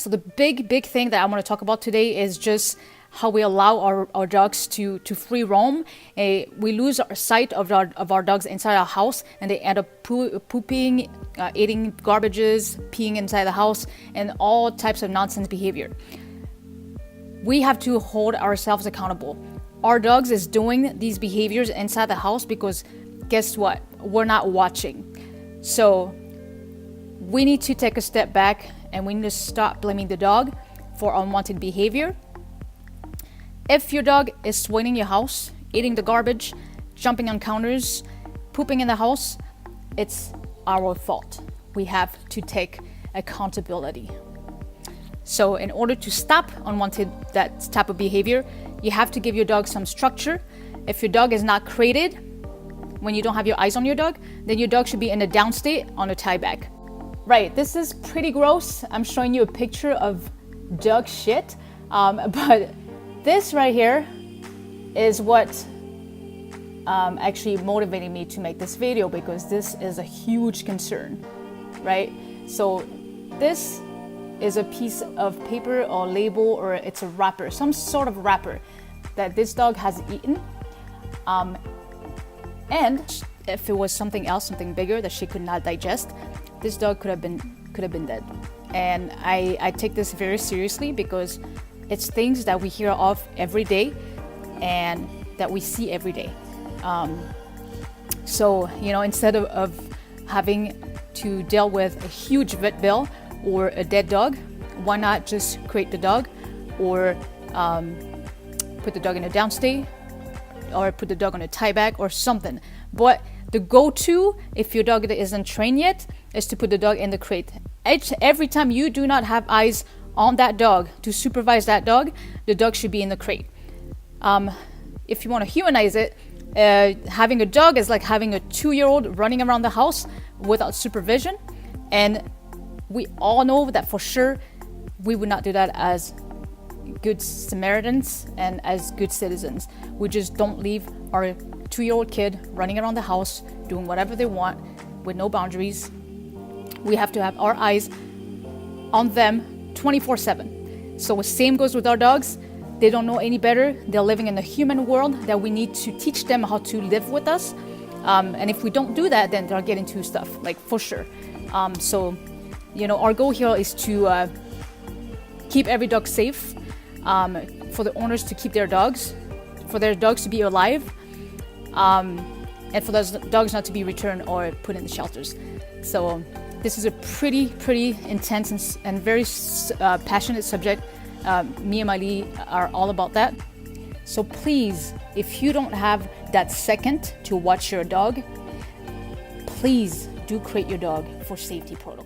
So the big thing that I want to talk about today is just how we allow our dogs to free roam. We lose our sight of our dogs inside our house, and they end up pooping, eating garbages, peeing inside the house, and all types of nonsense behavior. We have to hold ourselves accountable. Our dogs is doing these behaviors inside the house because guess what? We're not watching. So we need to take a step back and we need to stop blaming the dog for unwanted behavior. If your dog is swinging your house, eating the garbage, jumping on counters, pooping in the house, it's our fault. We have to take accountability. So in order to stop that type of behavior, you have to give your dog some structure. If your dog is not crated, when you don't have your eyes on your dog, then your dog should be in a down state on a tie back. Right, this is pretty gross. I'm showing you a picture of dog shit, but this right here is what actually motivated me to make this video, because this is a huge concern, right? So this is a piece of paper or label, or it's a wrapper, some sort of wrapper that this dog has eaten. And if it was something else, something bigger that she could not digest, this dog could have been dead. And I take this very seriously because it's things that we hear of every day and that we see every day. So, instead of having to deal with a huge vet bill or a dead dog, why not just crate the dog, or put the dog in a down state, or put the dog on a tie back or something. But the go-to, if your dog isn't trained yet, is to put the dog in the crate. Every time you do not have eyes on that dog to supervise that dog, the dog should be in the crate. If you want to humanize it, having a dog is like having a 2-year-old running around the house without supervision. And we all know that for sure we would not do that as good Samaritans and as good citizens. We just don't leave our 2-year-old kid running around the house doing whatever they want with no boundaries. We have to have our eyes on them 24/7. So the same goes with our dogs. They don't know any better. They're living in a human world that we need to teach them how to live with us. And if we don't do that, then they'll get into stuff, like for sure. So, our goal here is to keep every dog safe, for the owners to keep their dogs, for their dogs to be alive, and for those dogs not to be returned or put in the shelters. So this is a pretty intense and very passionate subject. Me and Miley are all about that. So please, if you don't have that second to watch your dog, please do crate your dog for safety protocol.